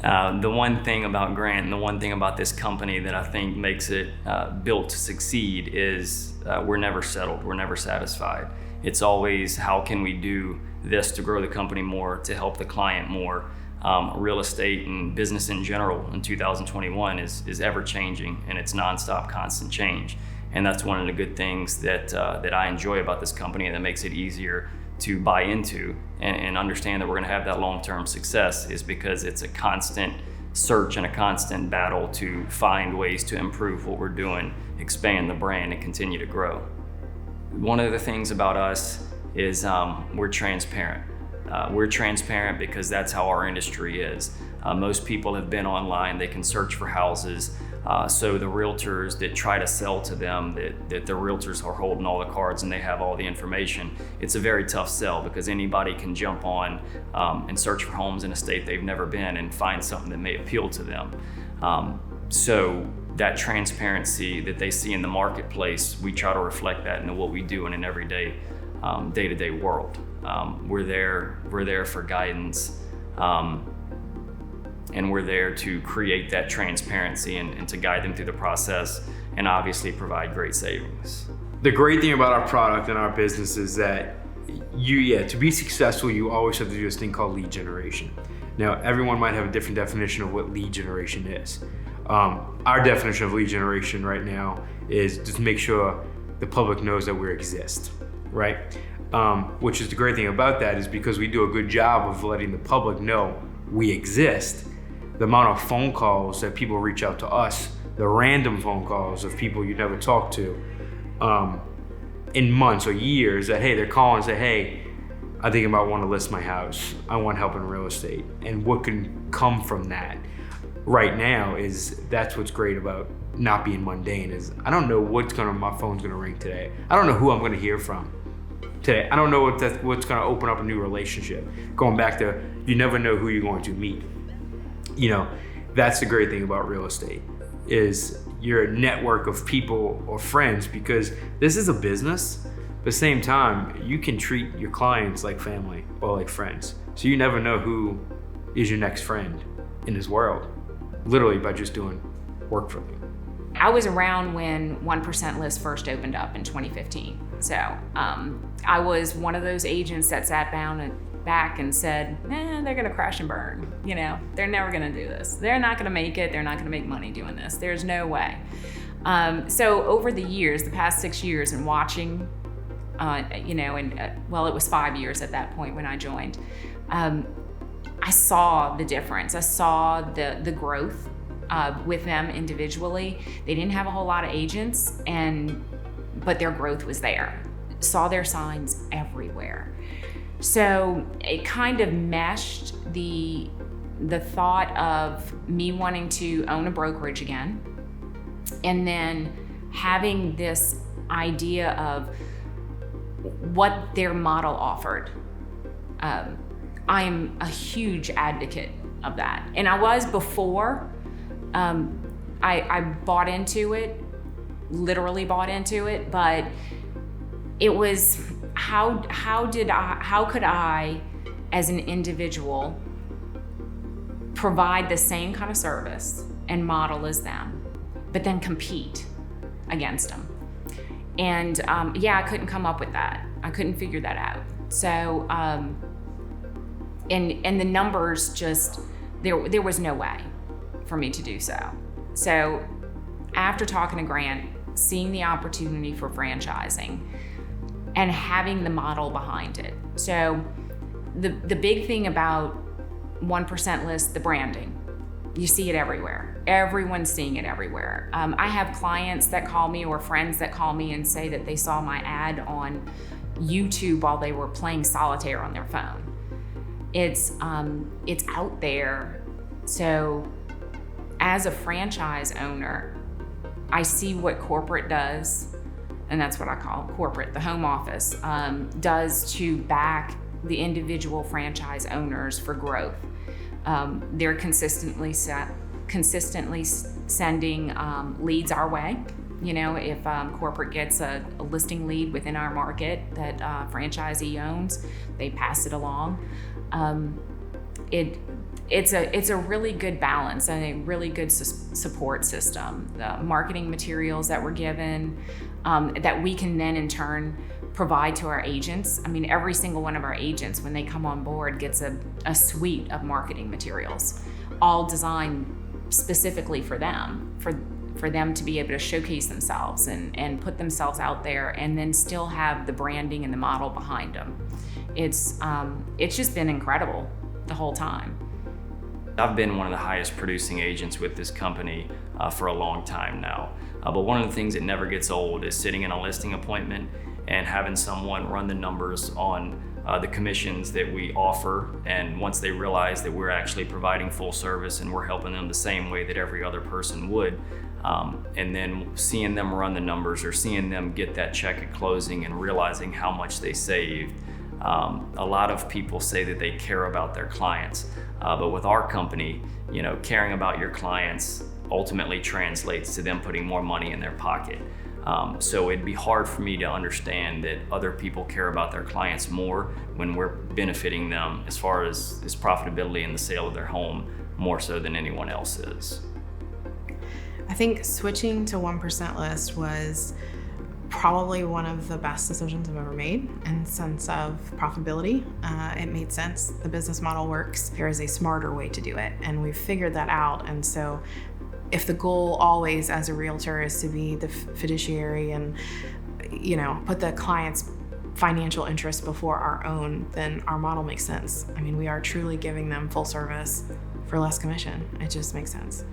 The one thing about Grant and the one thing about this company that I think makes it built to succeed is we're never settled, we're never satisfied. It's always, how can we do this to grow the company more, to help the client more. Real estate and business in general in 2021 is ever changing, and it's nonstop, constant change. And that's one of the good things that I enjoy about this company, and that makes it easier to buy into and understand that we're going to have that long-term success, is because it's a constant search and a constant battle to find ways to improve what we're doing, expand the brand, and continue to grow. One of the things about us is we're transparent. We're transparent because that's how our industry is. Most people have been online, they can search for houses. So the realtors that try to sell to them that the realtors are holding all the cards and they have all the information, it's a very tough sell, because anybody can jump on and search for homes in a state they've never been and find something that may appeal to them. So that transparency that they see in the marketplace, we try to reflect that into what we do in an everyday, day-to-day world. We're there for guidance. And we're there to create that transparency and to guide them through the process, and obviously provide great savings. The great thing about our product and our business is that to be successful, you always have to do this thing called lead generation. Now, everyone might have a different definition of what lead generation is. Our definition of lead generation right now is just make sure the public knows that we exist, right? Which is the great thing about that, is because we do a good job of letting the public know we exist. The amount of phone calls that people reach out to us, the random phone calls of people you never talked to in months or years, that, hey, they're calling and say, hey, I think about want to list my house. I want help in real estate. And what can come from that right now that's what's great about not being mundane, is I don't know my phone's gonna ring today. I don't know who I'm gonna hear from today. I don't know what's gonna open up a new relationship. Going back to, you never know who you're going to meet. That's the great thing about real estate, is you're a network of people or friends, because this is a business. But at the same time, you can treat your clients like family or like friends. So you never know who is your next friend in this world, literally by just doing work for them. I was around when 1% List first opened up in 2015. So I was one of those agents that sat back and said, they're gonna crash and burn. They're never gonna do this. They're not gonna make it. They're not gonna make money doing this. There's no way. So over the years, the past 6 years, and watching, it was 5 years at that point when I joined, I saw the difference. I saw the growth with them individually. They didn't have a whole lot of agents, but their growth was there. Saw their signs everywhere. So it kind of meshed the thought of me wanting to own a brokerage again, and then having this idea of what their model offered. I am a huge advocate of that. And I was before. I bought into it, literally bought into it, but it was, how could I, as an individual, provide the same kind of service and model as them, but then compete against them? And I couldn't come up with that. I couldn't figure that out. So, and the numbers just, there was no way for me to do so. So after talking to Grant, seeing the opportunity for franchising and having the model behind it. So the big thing about 1% List, the branding, you see it everywhere. Everyone's seeing it everywhere. I have clients that call me, or friends that call me and say that they saw my ad on YouTube while they were playing solitaire on their phone. It's out there. So as a franchise owner, I see what corporate does, and that's what I call corporate, the home office, does to back the individual franchise owners for growth. They're consistently sending leads our way. If corporate gets a listing lead within our market that franchisee owns, they pass it along. it's a really good balance and a really good support system. The marketing materials that we're given, that we can then in turn provide to our agents. I mean, every single one of our agents, when they come on board, gets a suite of marketing materials, all designed specifically for them, for them to be able to showcase themselves and put themselves out there, and then still have the branding and the model behind them. It's just been incredible the whole time. I've been one of the highest producing agents with this company for a long time now. But one of the things that never gets old is sitting in a listing appointment and having someone run the numbers on the commissions that we offer. And once they realize that we're actually providing full service and we're helping them the same way that every other person would, and then seeing them run the numbers or seeing them get that check at closing and realizing how much they saved. A lot of people say that they care about their clients, but with our company, caring about your clients ultimately translates to them putting more money in their pocket. So it'd be hard for me to understand that other people care about their clients more when we're benefiting them as far as profitability in the sale of their home more so than anyone else is. I think switching to 1% list was probably one of the best decisions I've ever made in sense of profitability. It made sense. The business model works. There is a smarter way to do it, and we've figured that out. And so if the goal always as a realtor is to be the fiduciary and put the client's financial interest before our own, then our model makes sense. I mean, we are truly giving them full service for less commission. It just makes sense.